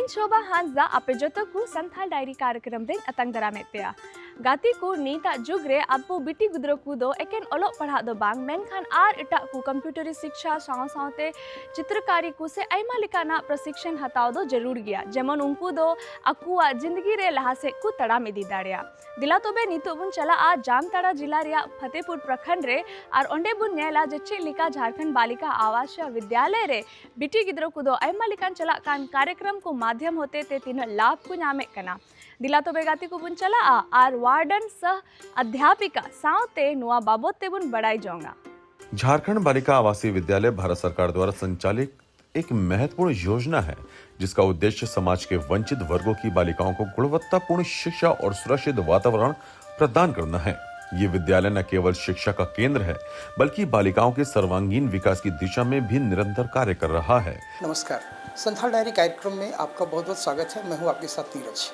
शोभा हांसदा आपे जोतो को संथाल डायरी कार्यक्रम रे अतंग दरामे पेया गाती को नीता जुग रे अबो बिटी गुद्रो को दो एकेन ओलोग पढ़ा दो बांग मेनखान आर एटा को कंप्यूटरी शिक्षा सावते चित्रकारी को से आयमा लेकाना प्रशिक्षण हताव दो जरूर गया जेमन उनको दो अकुआ जिंदगी रे लहा से को तड़ाम इदी दाड़िया दिला तोबे नितो बुन चला आ जामताड़ा जिला रिया फतेहपुर प्रखंड रे और ओंडे बुन नेला जे लिका झारखंड बालिका आवासीय विद्यालय रे बिटी गिद्रो को दो आयमा लेकान चला कान कार्यक्रम को माध्यम होते ते तीन लाभ को नामे कना दिला तो बेगाती को बुन चला आर वार्डन सह अध्यापिका सावते नुआ बाबोते बुन बड़ाई जाऊंगा। झारखंड बालिका आवासीय विद्यालय भारत सरकार द्वारा संचालित एक महत्वपूर्ण योजना है जिसका उद्देश्य समाज के वंचित वर्गों की बालिकाओं को गुणवत्तापूर्ण शिक्षा और सुरक्षित वातावरण प्रदान करना है। ये विद्यालय न केवल शिक्षा का केंद्र है बल्कि बालिकाओं के सर्वांगीण विकास की दिशा में भी निरंतर कार्य कर रहा है। नमस्कार, संथाल डायरी कार्यक्रम में आपका बहुत बहुत स्वागत है। मैं हूं आपके साथ नीरज।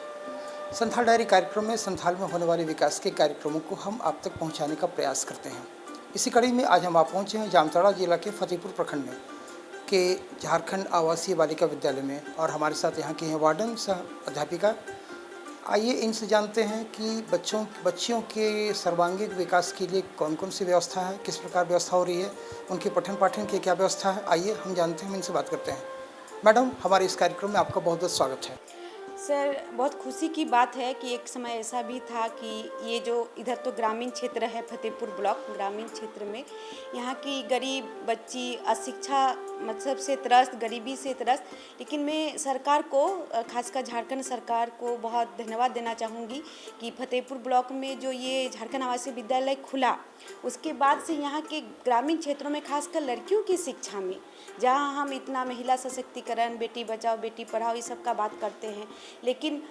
संथाल डायरी कार्यक्रम में संथाल में होने वाले विकास के कार्यक्रमों को हम आप तक पहुंचाने का प्रयास करते हैं। इसी कड़ी में आज हम आप पहुंचे हैं जामताड़ा जिला के फतेहपुर प्रखंड में के झारखंड आवासीय बालिका विद्यालय में और हमारे साथ यहाँ के हैं वार्डन सह अध्यापिका। आइए इनसे जानते हैं कि बच्चियों के सर्वांगीण विकास के लिए कौन कौन सी व्यवस्था है, किस प्रकार व्यवस्था हो रही है, उनके पठन पाठन की क्या व्यवस्था है। आइए हम जानते हैं, हम इनसे बात करते हैं। मैडम, हमारे इस कार्यक्रम में आपका बहुत बहुत स्वागत है। सर, बहुत खुशी की बात है कि एक समय ऐसा भी था कि ये जो इधर तो ग्रामीण क्षेत्र है, फतेहपुर ब्लॉक ग्रामीण क्षेत्र में यहाँ की गरीब बच्ची अशिक्षा मतलब से त्रस्त, गरीबी से त्रस्त, लेकिन मैं सरकार को, खासकर झारखंड सरकार को बहुत धन्यवाद देना चाहूँगी कि फतेहपुर ब्लॉक में जो ये झारखंड आवासीय विद्यालय खुला उसके बाद से यहाँ के ग्रामीण क्षेत्रों में खासकर लड़कियों की शिक्षा में, जहाँ हम इतना महिला सशक्तिकरण, बेटी बचाओ बेटी पढ़ाओ, इस सब का बात करते हैं, लेकिन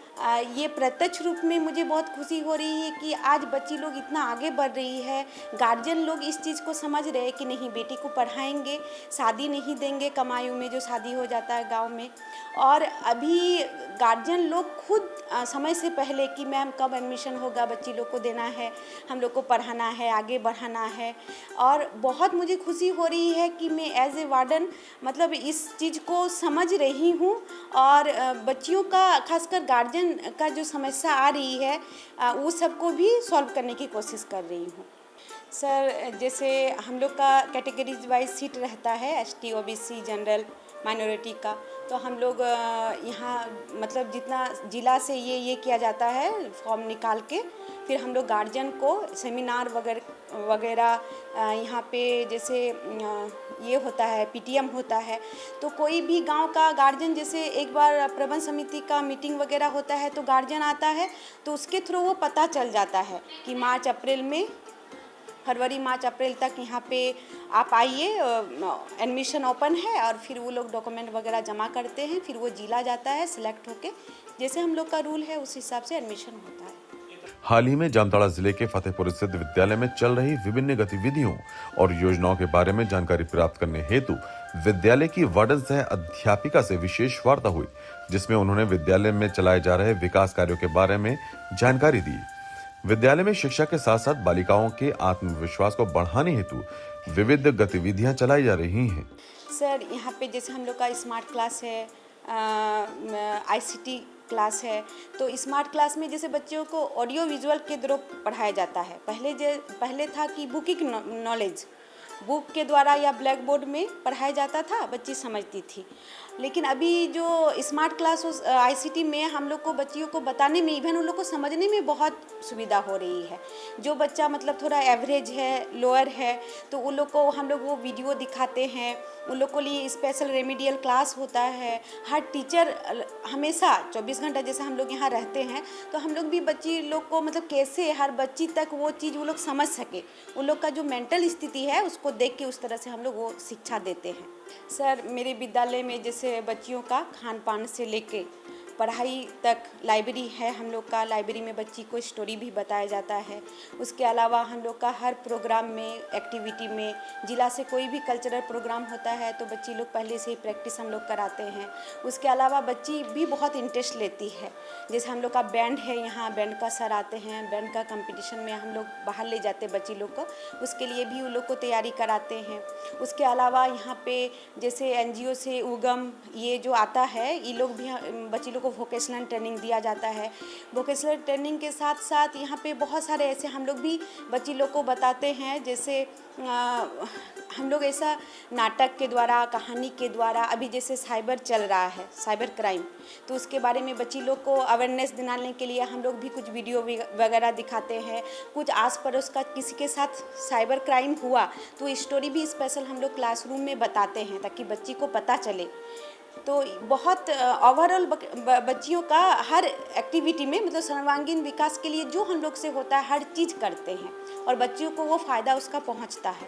ये प्रत्यक्ष रूप में मुझे बहुत खुशी हो रही है कि आज बच्ची लोग इतना आगे बढ़ रही है। गार्जियन लोग इस चीज़ को समझ रहे हैं कि नहीं, बेटी को पढ़ाएंगे, शादी नहीं देंगे कमाई में जो शादी हो जाता है गांव में। और अभी गार्जियन लोग खुद समय से पहले कि मैम कब एडमिशन होगा, बच्ची लोग को देना है, हम लोग को पढ़ाना है, आगे बढ़ाना है। और बहुत मुझे खुशी हो रही है कि मैं एज ए वार्डन मतलब इस चीज़ को समझ रही हूँ और बच्चियों का, खासकर गार्जियन का जो समस्या आ रही है वो सबको भी सॉल्व करने की कोशिश कर रही हूँ। सर, जैसे हम लोग का कैटेगरीज वाइज सीट रहता है, एसटी, ओबीसी, जनरल, माइनॉरिटी का, तो हम लोग यहाँ मतलब जितना जिला से ये किया जाता है फॉर्म निकाल के, फिर हम लोग गार्जियन को सेमिनार वगैरह यहाँ पे जैसे ये होता है, पीटीएम होता है, तो कोई भी गांव का गार्जियन, जैसे एक बार प्रबंध समिति का मीटिंग वगैरह होता है तो गार्जियन आता है तो उसके थ्रू वो पता चल जाता है कि मार्च अप्रैल में, फरवरी मार्च अप्रैल तक यहाँ पे आप आइए, एडमिशन ओपन है। और फिर वो लोग डॉक्यूमेंट वगैरह जमा करते हैं, फिर वो जिला जाता है सिलेक्ट होके, जैसे हम लोग का रूल है उस हिसाब से एडमिशन होता है। हाल ही में जामताड़ा जिले के फतेहपुर स्थित विद्यालय में चल रही विभिन्न गतिविधियों और योजनाओं के बारे में जानकारी प्राप्त करने हेतु विद्यालय की वार्डन सह अध्यापिका से विशेष वार्ता हुई, जिसमें उन्होंने विद्यालय में चलाए जा रहे विकास कार्यों के बारे में जानकारी दी। विद्यालय में शिक्षा के साथ साथ बालिकाओं के आत्मविश्वास को बढ़ाने हेतु विविध गतिविधियां चलाई जा रही हैं। सर, यहाँ पे जैसे हम लोग का स्मार्ट क्लास है, आईसीटी क्लास है, तो स्मार्ट क्लास में जैसे बच्चों को ऑडियो विजुअल के द्वारा पढ़ाया जाता है। पहले था कि बुकिंग नॉलेज, बुक के द्वारा या ब्लैक बोर्ड में पढ़ाया जाता था, बच्ची समझती थी। लेकिन अभी जो स्मार्ट क्लास आईसीटी में हम लोग को बच्चियों को बताने में, इवन उन लोग को समझने में बहुत सुविधा हो रही है। जो बच्चा मतलब थोड़ा एवरेज है, लोअर है, तो उन लोग को हम लोग वो वीडियो दिखाते हैं, उन लोग को लिए स्पेशल रेमेडियल क्लास होता है। हर टीचर हमेशा 24 घंटा जैसे हम लोग यहाँ रहते हैं, तो हम लोग भी बच्ची लोग को मतलब कैसे हर बच्ची तक वो चीज़ वो लोग समझ सके, उन लोग का जो मेंटल स्थिति है उसको देख के उस तरह से हम लोग वो शिक्षा देते हैं। सर, मेरे विद्यालय में जैसे बच्चियों का खान पान से लेके पढ़ाई तक लाइब्रेरी है हम लोग का। लाइब्रेरी में बच्ची को स्टोरी भी बताया जाता है। उसके अलावा हम लोग का हर प्रोग्राम में, एक्टिविटी में, जिला से कोई भी कल्चरल प्रोग्राम होता है तो बच्ची लोग पहले से ही प्रैक्टिस हम लोग कराते हैं। उसके अलावा बच्ची भी बहुत इंटरेस्ट लेती है। जैसे हम लोग का बैंड है, यहाँ बैंड का सर आते हैं, बैंड का कंपटीशन में हम लोग बाहर ले जाते हैं बच्ची लोग को, उसके लिए भी उन लोग को तैयारी कराते हैं। उसके अलावा यहाँ पे जैसे एनजीओ से उगम ये जो आता है, ये लोग भी बच्ची लोग को वोकेशनल ट्रेनिंग दिया जाता है। वोकेशनल ट्रेनिंग के साथ साथ यहाँ पे बहुत सारे ऐसे हम लोग भी बच्ची लोग को बताते हैं। जैसे हम लोग ऐसा नाटक के द्वारा, कहानी के द्वारा, अभी जैसे साइबर चल रहा है, साइबर क्राइम, तो उसके बारे में बच्ची लोग को अवेयरनेस दिलाने के लिए हम लोग भी कुछ वीडियो वगैरह दिखाते हैं। कुछ आस पड़ोस का किसी के साथ साइबर क्राइम हुआ तो स्टोरी भी स्पेशल हम लोग क्लासरूम में बताते हैं ताकि बच्ची को पता चले। तो बहुत ओवरऑल बच्चियों का हर एक्टिविटी में मतलब सर्वांगीण विकास के लिए जो हम लोग से होता है हर चीज़ करते हैं और बच्चियों को वो फ़ायदा उसका पहुंचता है।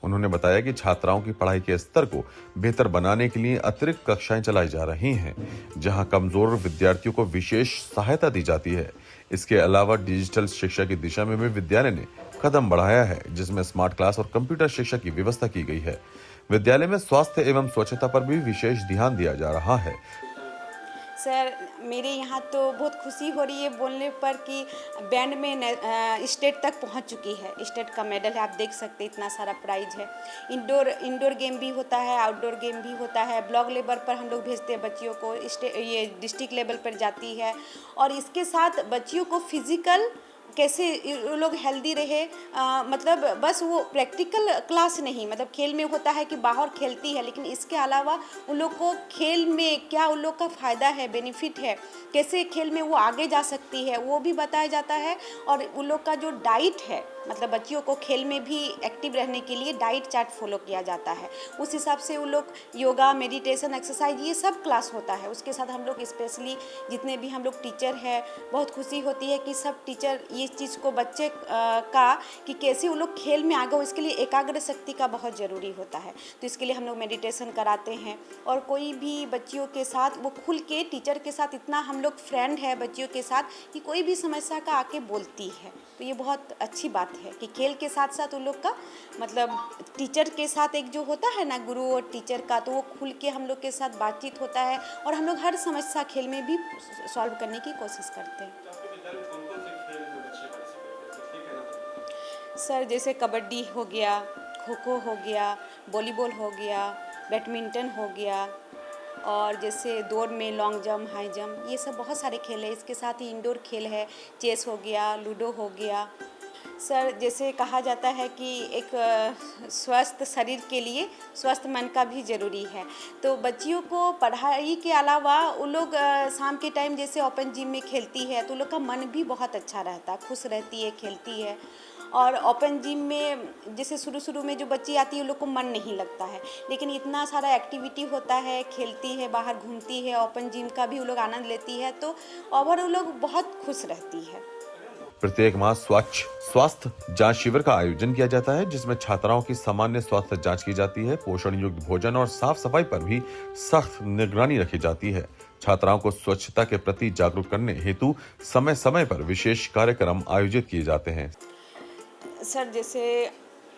उन्होंने बताया कि छात्राओं की पढ़ाई के स्तर को बेहतर बनाने के लिए अतिरिक्त कक्षाएं चलाई जा रही हैं, जहां कमजोर विद्यार्थियों को विशेष सहायता दी जाती है। इसके अलावा डिजिटल शिक्षा की दिशा में भी विद्यालय ने कदम बढ़ाया है, जिसमें स्मार्ट क्लास और कंप्यूटर शिक्षा की व्यवस्था की गई है। विद्यालय में स्वास्थ्य एवं स्वच्छता पर भी विशेष ध्यान दिया जा रहा है। सर, मेरे यहाँ तो बहुत खुशी हो रही है बोलने पर कि बैंड में स्टेट तक पहुँच चुकी है। स्टेट का मेडल है, आप देख सकते हैं, इतना सारा प्राइज है। इंडोर गेम भी होता है, आउटडोर गेम भी होता है। ब्लॉक लेवल पर हम लोग भेजते हैं बच्चियों को, ये डिस्ट्रिक्ट लेवल पर जाती है। और इसके साथ बच्चियों को फिजिकल कैसे वो लोग हेल्दी रहे, मतलब बस वो प्रैक्टिकल क्लास नहीं, मतलब खेल में होता है कि बाहर खेलती है, लेकिन इसके अलावा उन लोग को खेल में क्या उन लोग का फ़ायदा है, बेनिफिट है, कैसे खेल में वो आगे जा सकती है, वो भी बताया जाता है। और उन लोग का जो डाइट है, मतलब बच्चियों को खेल में भी एक्टिव रहने के लिए डाइट चार्ट फॉलो किया जाता है। उस हिसाब से उन लोग योगा, मेडिटेशन, एक्सरसाइज ये सब क्लास होता है। उसके साथ हम लोग स्पेशली जितने भी हम लोग टीचर हैं, बहुत खुशी होती है कि सब टीचर ये चीज़ को बच्चे का कि कैसे वो लोग खेल में आगे हो, इसके लिए एकाग्र शक्ति का बहुत ज़रूरी होता है। तो इसके लिए हम लोग मेडिटेशन कराते हैं। और कोई भी बच्चियों के साथ वो खुल के टीचर के साथ इतना हम लोग फ्रेंड है बच्चियों के साथ कि कोई भी समस्या का आके बोलती है। तो ये बहुत अच्छी बात है कि खेल के साथ साथ उन लोग का मतलब टीचर के साथ एक जो होता है ना गुरु और टीचर का, तो वो खुल के हम लोग के साथ बातचीत होता है और हम लोग हर समस्या खेल में भी सॉल्व करने की कोशिश करते हैं। सर, जैसे कबड्डी हो गया, खो खो हो गया, वॉलीबॉल हो गया, बैडमिंटन हो गया, और जैसे दौड़ में लॉन्ग जंप, हाई जंप, ये सब बहुत सारे खेल है। इसके साथ ही इंडोर खेल है, चेस हो गया, लूडो हो गया। सर, जैसे कहा जाता है कि एक स्वस्थ शरीर के लिए स्वस्थ मन का भी ज़रूरी है। तो बच्चियों को पढ़ाई के अलावा उन लोग शाम के टाइम जैसे ओपन जिम में खेलती है तो उन लोग का मन भी बहुत अच्छा रहता है, खुश रहती है, खेलती है। और ओपन जिम में जैसे शुरू में जो बच्ची आती है उन लोग को मन नहीं लगता है, लेकिन इतना सारा एक्टिविटी होता है, खेलती है, बाहर घूमती है, ओपन जिम का भी वो लोग आनंद लेती है, तो ओवरऑल वो लोग बहुत खुश रहती है। प्रत्येक माह स्वच्छ स्वास्थ्य जांच शिविर का आयोजन किया जाता है, जिसमें छात्राओं की सामान्य स्वास्थ्य जांच की जाती है। पोषण युक्त भोजन और साफ सफाई पर भी सख्त निगरानी रखी जाती है। छात्राओं को स्वच्छता के प्रति जागरूक करने हेतु समय समय पर विशेष कार्यक्रम आयोजित किए जाते हैं। सर, जैसे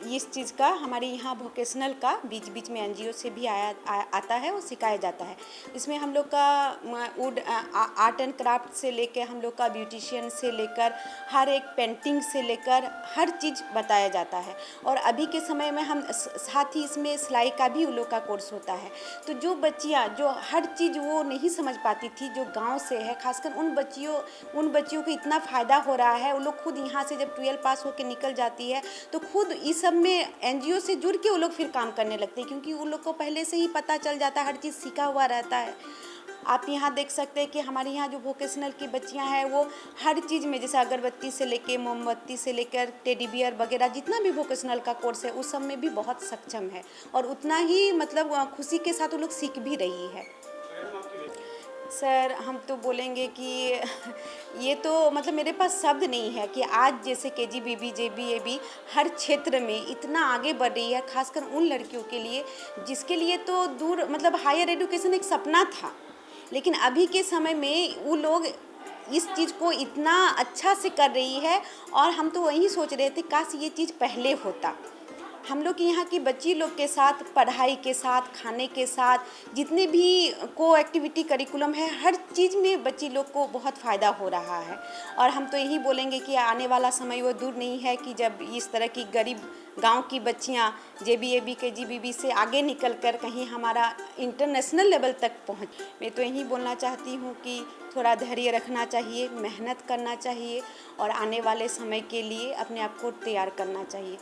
इस चीज़ का हमारे यहाँ वोकेशनल का बीच बीच में एनजीओ से भी आता है और सिखाया जाता है। इसमें हम लोग का वुड आर्ट एंड क्राफ्ट से लेकर हम लोग का ब्यूटिशियन से लेकर हर एक पेंटिंग से लेकर हर चीज़ बताया जाता है। और अभी के समय में हम साथ ही इसमें सिलाई का भी उन लोग का कोर्स होता है। तो जो बच्चियाँ जो हर चीज़ वो नहीं समझ पाती थी, जो गाँव से है, खासकर उन बच्चियों को इतना फ़ायदा हो रहा है। वो लोग खुद यहाँ से जब 12 पास होकर निकल जाती है तो खुद इस में एनजीओ से जुड़ के वो लोग फिर काम करने लगते हैं, क्योंकि उन लोग को पहले से ही पता चल जाता है, हर चीज़ सीखा हुआ रहता है। आप यहाँ देख सकते हैं कि हमारे यहाँ जो वोकेशनल की बच्चियाँ हैं वो हर चीज़ में, जैसे अगरबत्ती से लेके मोमबत्ती से लेकर टेडी बियर वगैरह जितना भी वोकेशनल का कोर्स है उस सब में भी बहुत सक्षम है और उतना ही मतलब खुशी के साथ वो लोग सीख भी रही है। सर, हम तो बोलेंगे कि ये तो मतलब मेरे पास शब्द नहीं है कि आज जैसे केजीबीवी, जेबीएबी हर क्षेत्र में इतना आगे बढ़ रही है, खासकर उन लड़कियों के लिए जिसके लिए तो दूर मतलब हायर एजुकेशन एक सपना था, लेकिन अभी के समय में वो लोग इस चीज़ को इतना अच्छा से कर रही है, और हम तो वही सोच रहे थे काश ये चीज़ पहले होता। हम लोग यहाँ की बच्ची लोग के साथ, पढ़ाई के साथ, खाने के साथ, जितने भी को एक्टिविटी करिकुलम है, हर चीज़ में बच्ची लोग को बहुत फ़ायदा हो रहा है। और हम तो यही बोलेंगे कि आने वाला समय वो दूर नहीं है कि जब इस तरह की गरीब गांव की बच्चियाँ JBAB के GBB से आगे निकल कर कहीं हमारा इंटरनेशनल लेवल तक पहुँच। मैं तो यही बोलना चाहती हूँ कि थोड़ा धैर्य रखना चाहिए, मेहनत करना चाहिए और आने वाले समय के लिए अपने आप को तैयार करना चाहिए।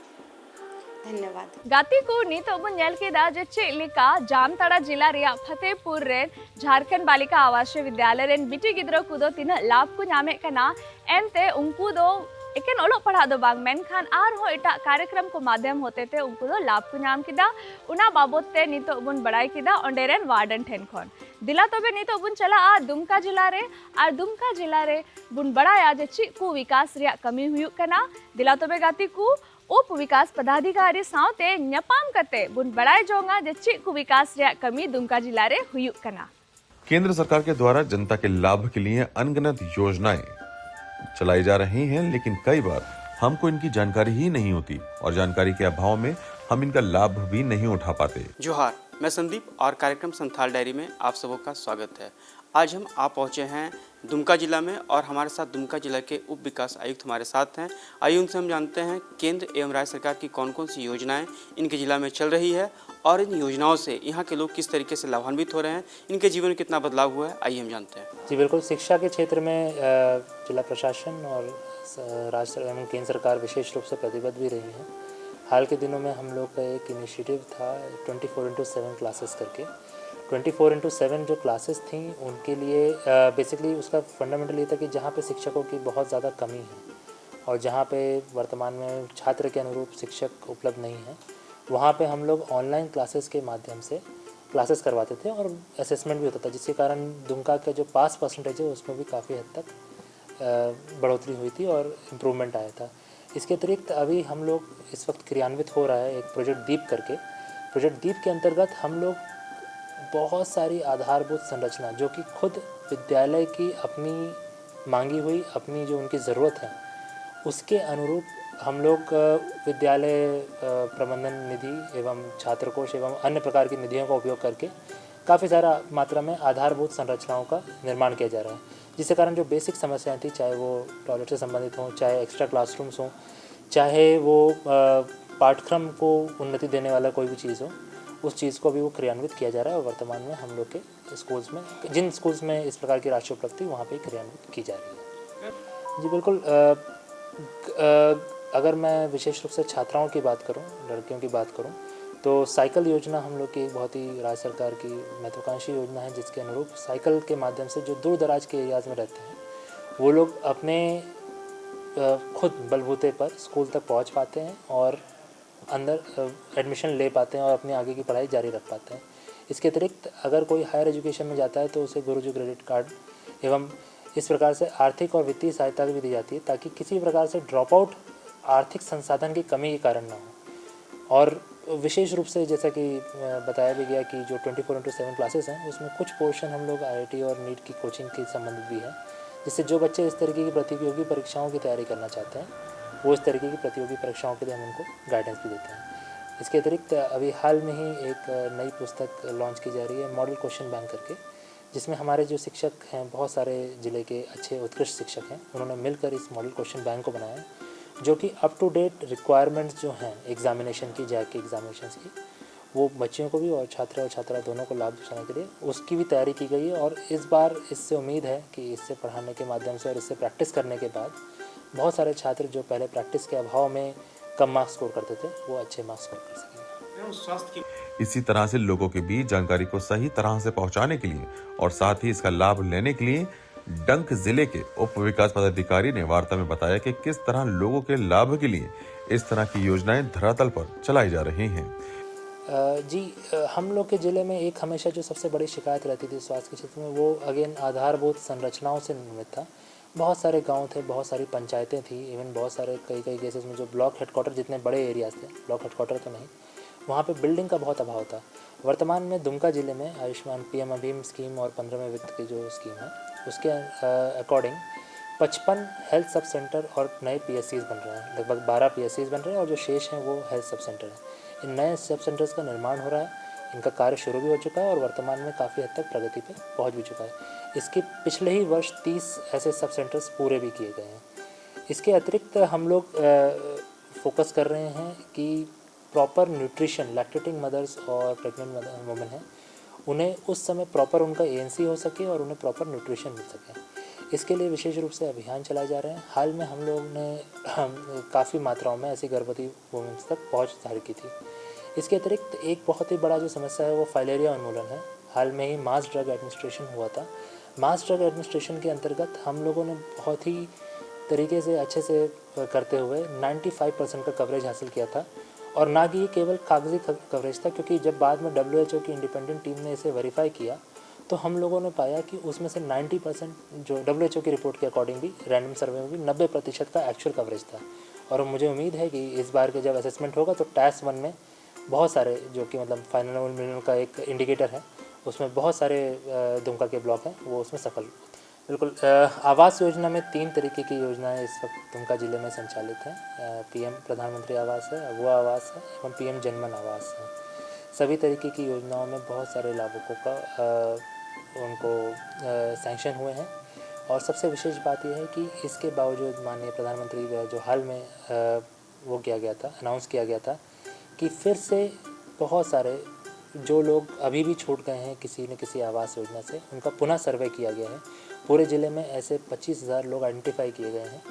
धन्यवाद। गाती को नीतो बन नेल केदा जे चेक लेका जामताड़ा जिला रिया फतेहपुर रेन झारखंड बालिका आवासीय विद्यालय रेन बिटी गिद्रो को दो तीन लाभ को नामे कना एनते उनको दो एकेन ओलो पढ़ा दो बांग मेनखान आर हो एटा कार्यक्रम को माध्यम होते थे उनको दो लाभ को नाम किदा उना बाबत ते नीतो बन बड़ाई किदा ओंडे रेन वार्डन ठेन खोन दिला तबे नीतो बुन चला आ दुमका जिला रे आर दुमका जिला रे बुन बड़ाया जे चेक को विकास रिया कमी हुयुक कना दिला तबे गाती को उप विकास पदाधिकारी सावते न्यापाम करते बुन बड़ाई जोंगा जे चेक को विकास रिया कमी दुमका जिला रे हुयुक कना। केंद्र सरकार के द्वारा जनता के लाभ के लिए अनगिनत योजनाएं चलाई जा रही हैं, लेकिन कई बार हमको इनकी जानकारी ही नहीं होती और जानकारी के अभाव में हम इनका लाभ भी नहीं उठा पाते। जोहार, मैं संदीप और कार्यक्रम संथाल डायरी में आप सबों का स्वागत है। आज हम आ पहुंचे हैं दुमका जिला में और हमारे साथ दुमका जिला के उप विकास आयुक्त हमारे साथ हैं। आइए उनसे हम जानते हैं केंद्र एवं राज्य सरकार की कौन कौन सी योजनाएं इनके जिला में चल रही है और इन योजनाओं से यहाँ के लोग किस तरीके से लाभान्वित हो रहे हैं, इनके जीवन में कितना बदलाव हुआ है, आइए हम जानते हैं। जी बिल्कुल, शिक्षा के क्षेत्र में जिला प्रशासन और राज्य एवं केंद्र सरकार विशेष रूप से प्रतिबद्ध भी रही हैं। हाल के दिनों में हम लोग का एक इनिशिएटिव था 24/7 क्लासेस करके। 24/7 जो क्लासेस थी उनके लिए बेसिकली उसका फंडामेंटल ये था कि जहाँ पे शिक्षकों की बहुत ज़्यादा कमी है और जहाँ पे वर्तमान में छात्र के अनुरूप शिक्षक उपलब्ध नहीं है, वहाँ पे हम लोग ऑनलाइन क्लासेस के माध्यम से क्लासेस करवाते थे और असेसमेंट भी होता था, जिसके कारण दुमका का जो पास परसेंटेज है उसमें भी काफ़ी हद तक बढ़ोतरी हुई थी और इम्प्रूवमेंट आया था। इसके अतिरिक्त अभी हम लोग इस वक्त क्रियान्वित हो रहा है एक प्रोजेक्ट दीप करके। प्रोजेक्ट दीप के अंतर्गत हम लोग बहुत सारी आधारभूत संरचना जो कि खुद विद्यालय की अपनी मांगी हुई अपनी जो उनकी ज़रूरत है उसके अनुरूप हम लोग विद्यालय प्रबंधन निधि एवं छात्रकोष एवं अन्य प्रकार की निधियों का उपयोग करके काफ़ी सारा मात्रा में आधारभूत संरचनाओं का निर्माण किया जा रहा है, जिसके कारण जो बेसिक समस्याएं थी, चाहे वो टॉयलेट से संबंधित हों, चाहे एक्स्ट्रा क्लासरूम्स हों, चाहे वो पाठ्यक्रम को उन्नति देने वाला कोई भी चीज़ हो, उस चीज़ को भी वो क्रियान्वित किया जा रहा है। और वर्तमान में हम लोग के स्कूल्स में, जिन स्कूल्स में इस प्रकार की राष्ट्रीय उपलब्धि वहाँ पे क्रियान्वित की जा रही है। जी बिल्कुल, अगर मैं विशेष रूप से छात्राओं की बात करूँ, लड़कियों की बात करूँ, तो साइकिल योजना हम लोग की बहुत ही राज्य सरकार की महत्वाकांक्षी योजना है, जिसके अनुरूप साइकिल के माध्यम से जो दूर दराज के एरियाज़ में रहते हैं वो लोग अपने खुद बलबूते पर स्कूल तक पहुँच पाते हैं और अंदर एडमिशन ले पाते हैं और अपनी आगे की पढ़ाई जारी रख पाते हैं। इसके अतिरिक्त अगर कोई हायर एजुकेशन में जाता है तो उसे गुरुजी क्रेडिट कार्ड एवं इस प्रकार से आर्थिक और वित्तीय सहायता भी दी जाती है, ताकि किसी प्रकार से ड्रॉप आउट आर्थिक संसाधन की कमी के कारण ना हो। और विशेष रूप से जैसा कि बताया भी गया कि जो 24/7 क्लासेस हैं उसमें कुछ पोर्शन हम लोग IIT और नीट की कोचिंग के संबंधित भी है, जिससे जो बच्चे इस तरीके की प्रतियोगी परीक्षाओं की तैयारी करना चाहते हैं वो इस तरीके की प्रतियोगी परीक्षाओं के लिए हम उनको गाइडेंस भी देते हैं। इसके अतिरिक्त अभी हाल में ही एक नई पुस्तक लॉन्च की जा रही है मॉडल क्वेश्चन बैंक करके, जिसमें हमारे जो शिक्षक हैं, बहुत सारे ज़िले के अच्छे उत्कृष्ट शिक्षक हैं, उन्होंने मिलकर इस मॉडल क्वेश्चन बैंक को बनाया है, जो कि अप टू डेट रिक्वायरमेंट्स जो हैं एग्जामिनेशन की, जैक की एग्जामिनेशंस की, वो बच्चियों को भी और छात्रा दोनों को लाभ दिलाने के लिए उसकी भी तैयारी की गई है। और इस बार इससे उम्मीद है कि इससे पढ़ाने के माध्यम से और इससे प्रैक्टिस करने के बाद बहुत सारे छात्र जो पहले प्रैक्टिस के अभाव में कम मार्क्स स्कोर करते थे वो अच्छे मार्क्स स्कोर कर सकेंगे। इसी तरह से लोगों के बीच जानकारी को सही तरह से पहुंचाने के लिए और साथ ही इसका लाभ लेने के लिए डंक जिले के उप विकास पदाधिकारी ने वार्ता में बताया कि किस तरह लोगों के लाभ के लिए इस तरह की योजनाएं धरातल पर चलाई जा रही हैं। हम लोग के ज़िले में एक हमेशा जो सबसे बड़ी शिकायत रहती थी स्वास्थ्य के क्षेत्र में, वो अगेन आधारभूत संरचनाओं से निर्मित था। बहुत सारे गांव थे, बहुत सारी पंचायतें थी, इवन बहुत सारे कई केसेस में जो ब्लॉक हेडक्वार्टर जितने बड़े एरियाज थे, ब्लॉक हेडक्वार्टर तो नहीं, वहाँ पे बिल्डिंग का बहुत अभाव था। वर्तमान में दुमका ज़िले में आयुष्मान पीएम अभीम स्कीम और 15वें वित्त की जो स्कीम है उसके अकॉर्डिंग 55 हेल्थ सब सेंटर और नए पीएससीज बन रहे हैं। लगभग 12 पीएससीज बन रहे हैं और जो शेष हैं वो हेल्थ सब सेंटर हैं। इन नए सब सेंटर्स का निर्माण हो रहा है, इनका कार्य शुरू भी हो चुका है और वर्तमान में काफ़ी हद तक प्रगति पे पहुंच भी चुका है। इसके पिछले ही वर्ष 30 ऐसे सब सेंटर्स पूरे भी किए गए हैं। इसके अतिरिक्त हम लोग फोकस कर रहे हैं कि प्रॉपर न्यूट्रिशन लैक्टेटिंग मदर्स और प्रेग्नेंट वुमेन हैं, उन्हें उस समय प्रॉपर उनका एएनसी हो सके और उन्हें प्रॉपर न्यूट्रिशन मिल सके। इसके लिए विशेष रूप से अभियान चलाए जा रहे हैं। हाल में हम लोग ने काफ़ी मात्राओं में ऐसी गर्भवती वुमेन्स तक पहुंच जारी की थी। इसके अतिरिक्त एक बहुत ही बड़ा जो समस्या है वो फाइलेरिया उन्मूलन है। हाल में ही मास ड्रग एडमिनिस्ट्रेशन हुआ था। मास ड्रग एडमिनिस्ट्रेशन के अंतर्गत हम लोगों ने बहुत ही तरीके से अच्छे से करते हुए 95% का कवरेज हासिल किया था। और ना कि ये केवल कागजी कवरेज था, क्योंकि जब बाद में WHO की इंडिपेंडेंट टीम ने इसे वेरीफाई किया तो हम लोगों ने पाया कि उसमें से 90% जो WHO की रिपोर्ट के अकॉर्डिंग भी रैंडम सर्वे में भी 90% का एक्चुअल कवरेज था। और मुझे उम्मीद है कि इस बार के जब असेसमेंट होगा तो टैस 1 में बहुत सारे जो कि मतलब फाइनल मिलने का एक इंडिकेटर है, उसमें बहुत सारे दुमका के ब्लॉक हैं वो उसमें सफल। बिल्कुल। आवास योजना में 3 तरीके की योजनाएं इस वक्त दुमका ज़िले में संचालित हैं। पीएम प्रधानमंत्री आवास है, अगुआ आवास है एवं पीएम जनमन आवास है। सभी तरीके की योजनाओं में बहुत सारे लाभुकों का उनको सैंक्शन हुए हैं। और सबसे विशेष बात यह है कि इसके बावजूद माननीय प्रधानमंत्री जो हाल में वो किया गया था, अनाउंस किया गया था कि फिर से बहुत सारे जो लोग अभी भी छूट गए हैं किसी न किसी आवास योजना से, उनका पुनः सर्वे किया गया है। पूरे ज़िले में ऐसे 25,000 लोग आइडेंटिफाई किए गए हैं,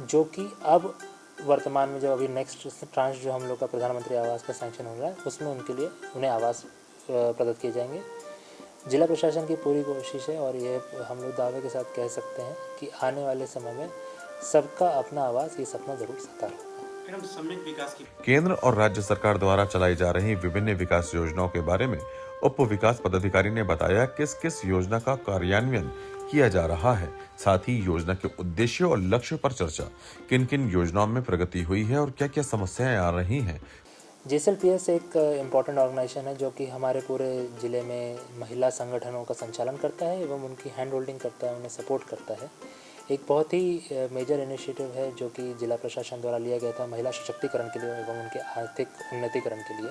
जो कि अब वर्तमान में जो अभी नेक्स्ट ट्रांच जो हम लोग का प्रधानमंत्री आवास का सैंक्शन हो रहा है उसमें उनके लिए उन्हें आवास प्रदत्त किए जाएंगे। जिला प्रशासन की पूरी कोशिश है और ये हम लोग दावे के साथ कह सकते हैं कि आने वाले समय में सबका अपना आवास ये सपना ज़रूर साकार होगा। केंद्र और राज्य सरकार द्वारा चलाई जा रही विभिन्न विकास योजनाओं के बारे में उप विकास पदाधिकारी ने बताया किस किस योजना का कार्यान्वयन किया जा रहा है, साथ ही योजना के उद्देश्य और लक्ष्य पर चर्चा। किन किन योजनाओं में प्रगति हुई है और क्या क्या समस्याएं आ रही हैं। JSLPS एक इम्पॉर्टेंट ऑर्गेनाइजेशन है जो कि हमारे पूरे ज़िले में महिला संगठनों का संचालन करता है एवं उनकी हैंड होल्डिंग करता है, उन्हें सपोर्ट करता है। एक बहुत ही मेजर इनिशिएटिव है जो कि जिला प्रशासन द्वारा लिया गया था महिला सशक्तिकरण के लिए एवं उनके आर्थिक उन्नतिकरण के लिए,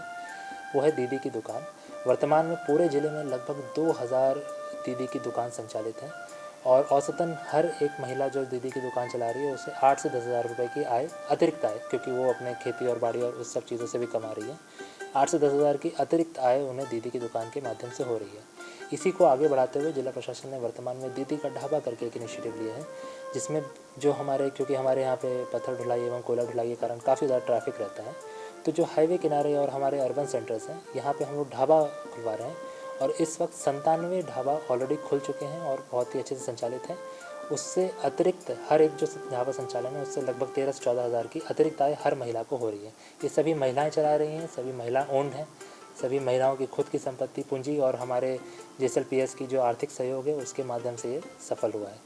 वो है दीदी की दुकान। वर्तमान में पूरे ज़िले में लगभग 2000 दीदी की दुकान संचालित है और औसतन हर एक महिला जो दीदी की दुकान चला रही है उसे 8 से 10 हज़ार रुपये की आय, अतिरिक्त आय, क्योंकि वो अपने खेती और बाड़ी और उस सब चीज़ों से भी कमा रही है। 8 से 10 हज़ार की अतिरिक्त आय उन्हें दीदी की दुकान के माध्यम से हो रही है। इसी को आगे बढ़ाते हुए जिला प्रशासन ने वर्तमान में दीदी का ढाबा करके एक इनिशिएटिव लिया है, जिसमें जो हमारे क्योंकि हमारे यहाँ पे पत्थर ढुलाई एवं कोयला ढुलाई के कारण काफ़ी ज़्यादा ट्रैफिक रहता है, तो जो हाईवे किनारे और हमारे अर्बन सेंटर्स हैं यहाँ पे हम लोग ढाबा खुलवा रहे हैं और इस वक्त 97 ढाबा ऑलरेडी खुल चुके हैं और बहुत ही अच्छे से संचालित हैं। उससे अतिरिक्त हर एक जो ढाबा संचालन है उससे लगभग 13 से 14 हज़ार की अतिरिक्त आय हर महिला को हो रही है। ये सभी महिलाएं चला रही हैं, सभी महिला ओन्ड हैं, सभी महिलाओं की खुद की संपत्ति पूंजी और हमारे JSLPS की जो आर्थिक सहयोग है उसके माध्यम से ये सफल हुआ है।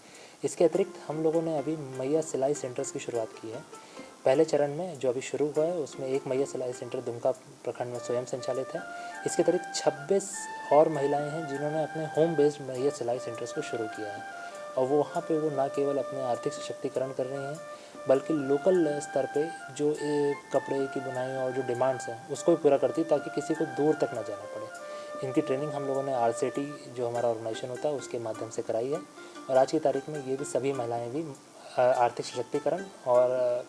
इसके अतिरिक्त हम लोगों ने अभी मैया सिलाई सेंटर्स की शुरुआत की है। पहले चरण में जो अभी शुरू हुआ है उसमें एक मैया सिलाई सेंटर दुमका प्रखंड में स्वयं संचालित है। इसके अतिरिक्त 26 और महिलाएं हैं जिन्होंने अपने होम बेस्ड मैया सिलाई सेंटर्स को शुरू किया है और वो वहाँ पे वो ना केवल अपने आर्थिक सशक्तिकरण कर रहे हैं बल्कि लोकल स्तर पे जो कपड़े की बुनाई और जो डिमांड्स हैं उसको भी पूरा करती है ताकि किसी को दूर तक ना जाना पड़े। इनकी ट्रेनिंग हम लोगों ने RCT जो हमारा ऑर्गेनाइजेशन होता है उसके माध्यम से कराई है और आज की तारीख में ये भी सभी महिलाएं भी आर्थिक सशक्तिकरण और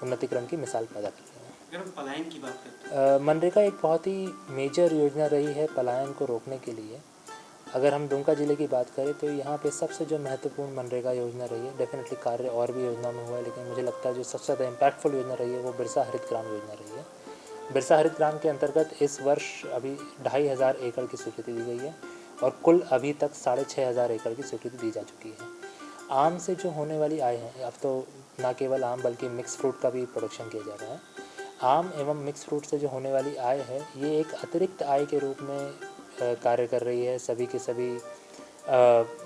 उन्नतिकरण की मिसाल पैदा कर रही हैं। अगर हम पलायन की बात करते हैं, मनरेगा एक बहुत ही मेजर योजना रही है पलायन को रोकने के लिए। अगर हम दुमका ज़िले की बात करें तो यहाँ पे सबसे जो महत्वपूर्ण मनरेगा योजना रही है, डेफिनेटली कार्य और भी योजनाओं में हुआ है लेकिन मुझे लगता है जो सबसे ज़्यादा इम्पैक्टफुल योजना रही है वो बिरसा हरित ग्राम योजना रही है। बिरसा हरित ग्राम के अंतर्गत इस वर्ष अभी 2500 एकड़ की स्वीकृति दी गई है और कुल अभी तक 6500 एकड़ की स्वीकृति दी जा चुकी है। आम से जो होने वाली आय है, अब तो ना केवल आम बल्कि मिक्स फ्रूट का भी प्रोडक्शन किया जा रहा है। आम एवं मिक्स फ्रूट से जो होने वाली आय है ये एक अतिरिक्त आय के रूप में कार्य कर रही है सभी के सभी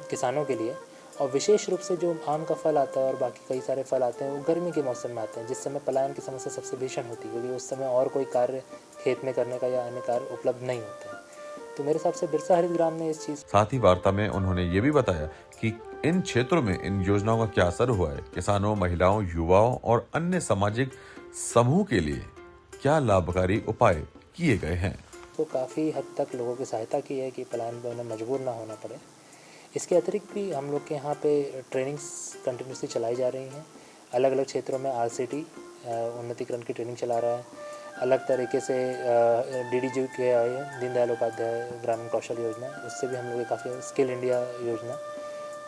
किसानों के लिए। और विशेष रूप से जो आम का फल आता है और बाकी कई सारे फल आते हैं वो गर्मी के मौसम में आते हैं, जिस समय पलायन की समस्या सबसे भीषण होती है क्योंकि उस समय और कोई कार्य खेत में करने का या अन्य कार्य उपलब्ध नहीं होता है। तो मेरे हिसाब से बिरसा हरित ग्राम ने इस चीज़ साथ ही वार्ता में उन्होंने ये भी बताया कि इन क्षेत्रों में इन योजनाओं का क्या असर हुआ है, किसानों, महिलाओं, युवाओं और अन्य सामाजिक समूह के लिए क्या लाभकारी उपाय किए गए हैं। तो काफ़ी हद तक लोगों की सहायता की है कि पलायन पर उन्हें मजबूर ना होना पड़े। इसके अतिरिक्त भी हम लोग के यहाँ पे ट्रेनिंग्स कंटिन्यूसली चलाई जा रही हैं। अलग अलग क्षेत्रों में RCT उन्नतीकरण की ट्रेनिंग चला रहा है। अलग तरीके से DDGKI दीनदयाल उपाध्याय ग्रामीण कौशल योजना, उससे भी हम लोग काफ़ी स्किल इंडिया योजना।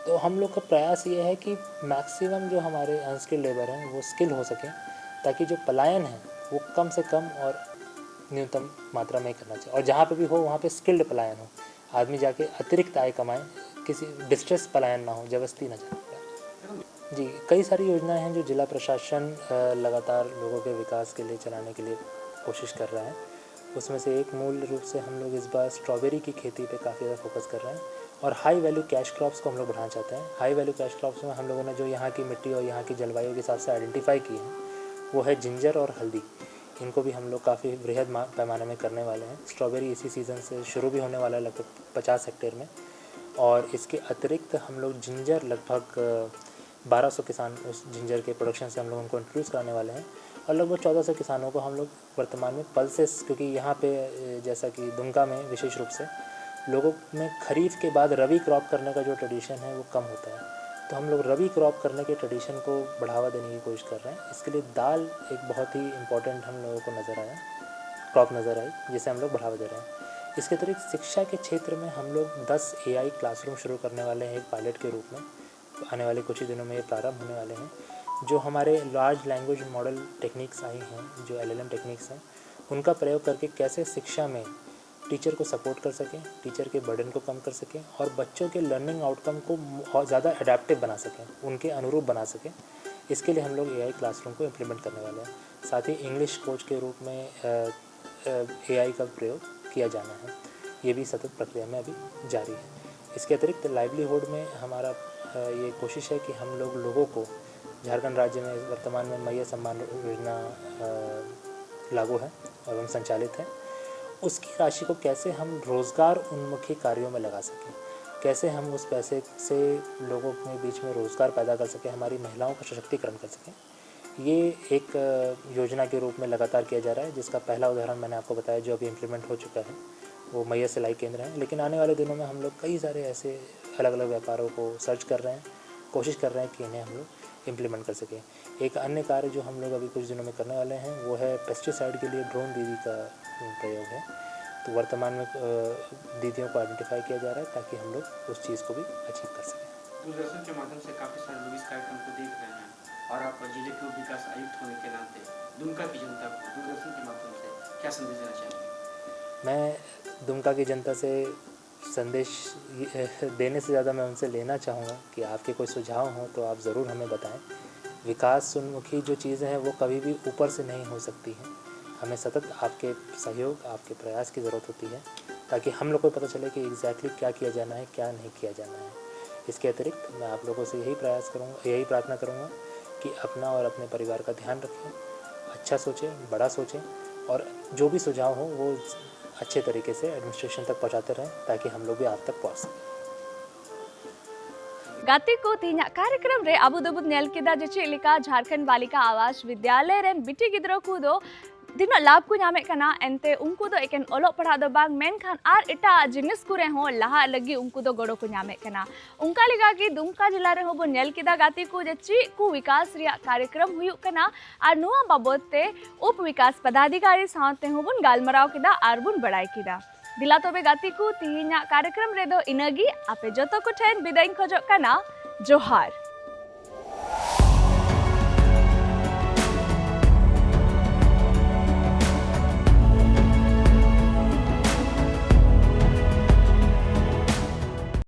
तो हम लोग का प्रयास ये है कि मैक्सिमम जो हमारे अनस्किल्ड लेबर हैं वो स्किल हो सकें, ताकि जो पलायन है वो कम से कम और न्यूनतम मात्रा में ही करना चाहिए, और जहाँ पे भी हो वहाँ पे स्किल्ड पलायन हो, आदमी जाके अतिरिक्त आय कमाए, किसी डिस्ट्रेस पलायन ना हो, जबरदस्ती ना जाए। जी, कई सारी योजनाएं हैं जो जिला प्रशासन लगातार लोगों के विकास के लिए चलाने के लिए कोशिश कर रहा है। उसमें से एक मूल रूप से हम लोग इस बार स्ट्रॉबेरी की खेती पे काफ़ी ज़्यादा फोकस कर रहे हैं, और हाई वैल्यू कैश क्रॉप्स को हम लोग बढ़ाना चाहते हैं। हाई वैल्यू कैश क्रॉप्स में हम लोगों ने जो यहाँ की मिट्टी और यहाँ की जलवायु के हिसाब से आइडेंटिफाई किए हैं वो है जिंजर और हल्दी। इनको भी हम लोग काफ़ी वृहद पैमाने में करने वाले हैं। स्ट्रॉबेरी इसी सीज़न से शुरू भी होने वाला है, लगभग 50 हेक्टेयर में, और इसके अतिरिक्त हम लोग जिंजर लगभग 1200 किसान उस जिंजर के प्रोडक्शन से हम लोग उनको इंट्रोड्यूस कराने वाले हैं, और लगभग 1400 किसानों को हम लोग वर्तमान में पल्सेस, क्योंकि यहाँ पे जैसा कि दुमका में विशेष रूप से लोगों में खरीफ के बाद रबी क्रॉप करने का जो ट्रेडिशन है वो कम होता है, तो हम लोग रबी क्रॉप करने के ट्रेडिशन को बढ़ावा देने की कोशिश कर रहे हैं। इसके लिए दाल एक बहुत ही इम्पोर्टेंट हम लोगों को नज़र आया, क्रॉप नज़र आई, जिसे हम लोग बढ़ावा दे रहे हैं। इसके अतिरिक्त शिक्षा के क्षेत्र में हम लोग 10 AI क्लासरूम शुरू करने वाले हैं एक पायलट के रूप में। आने वाले कुछ ही दिनों में ये प्रारंभ होने वाले हैं। जो हमारे लार्ज लैंग्वेज मॉडल टेक्निक्स आई हैं, जो LLM टेक्निक्स हैं, उनका प्रयोग करके कैसे शिक्षा में टीचर को सपोर्ट कर सकें, टीचर के बर्डन को कम कर सकें, और बच्चों के लर्निंग आउटकम को और ज़्यादा अडेप्टिव बना सकें, उनके अनुरूप बना सकें। इसके लिए हम लोग AI क्लासरूम को इम्प्लीमेंट करने वाले हैं। साथ ही इंग्लिश कोच के रूप में AI का प्रयोग किया जाना है। ये भी सतत प्रक्रिया में अभी जारी है। इसके अतिरिक्त लाइवलीहुड में हमारा ये कोशिश है कि हम लोगों को, झारखंड राज्य में वर्तमान में मैया सम्मान योजना लागू है एवं संचालित है, उसकी राशि को कैसे हम रोज़गार उन्मुखी कार्यों में लगा सकें, कैसे हम उस पैसे से लोगों के बीच में रोज़गार पैदा कर सकें, हमारी महिलाओं का सशक्तिकरण कर सकें। ये एक योजना के रूप में लगातार किया जा रहा है, जिसका पहला उदाहरण मैंने आपको बताया जो अभी इम्प्लीमेंट हो चुका है, वो मैया सिलाई केंद्र है। लेकिन आने वाले दिनों में हम लोग कई सारे ऐसे अलग अलग व्यापारों को सर्च कर रहे हैं, कोशिश कर रहे हैं कि इन्हें हम लोग इम्प्लीमेंट कर सकें। एक अन्य कार्य जो हम लोग अभी कुछ दिनों में करने वाले हैं वो है पेस्टिसाइड के लिए ड्रोन दीदी का प्रयोग है। तो वर्तमान में दीदियों को आइडेंटिफाई किया जा रहा है ताकि हम लोग उस चीज़ को भी अचीव कर सकें। दूरदर्शन के माध्यम से काफ़ी सारे लोग इस कार्यक्रम को देख रहे हैं, और आप जिले के उप विकास आयुक्त होने के नाते दुमका की जनता को दूरदर्शन के माध्यम से क्या संदेश देना चाहेंगे? मैं दुमका की जनता से संदेश देने से ज़्यादा मैं उनसे लेना चाहूँगा कि आपके कोई सुझाव हों तो आप ज़रूर हमें बताएं। विकास उन्मुखी जो चीज़ें हैं वो कभी भी ऊपर से नहीं हो सकती हैं, हमें सतत आपके सहयोग, आपके प्रयास की ज़रूरत होती है, ताकि हम लोग को पता चले कि एग्जैक्टली क्या किया जाना है, क्या नहीं किया जाना है। इसके अतिरिक्त मैं आप लोगों से यही प्रार्थना करूँगा कि अपना और अपने परिवार का ध्यान रखें, अच्छा सोचें, बड़ा सोचें, और जो भी सुझाव हो वो अच्छे तरीके से एडमिनिस्ट्रेशन तक पहुंचाते रहें ताकि हम लोग भी आप तक पहुंच सकें। गाती को तीन कार्यक्रम रे अबू दबुद नेल केदा जे चेक लेका झारखंड बालिका आवास विद्यालय रेन बिटी गिद्रो को दो दिनो लाभ को नामे कना एनते उनको दो एकेन ओलोग पढ़ा दो बांग मेनखान आर एटा जिनिस को रे हो लहा लगी उनको दो गड़ो को नामे कना उनका लेगा कि दुमका जिला रे हो बो नेल केदा गाती को जे चेक को विकास रिया कार्यक्रम हुयुक कना आर नुआ बाबते उप विकास पदाधिकारी साथे हो बन गालमराव केदा आर बुन बड़ाई केदा दिला तोबे गाती को तीन कार्यक्रम रे दो इनगी आपे जतो को ठेन बिदाई खोजो कना जोहार।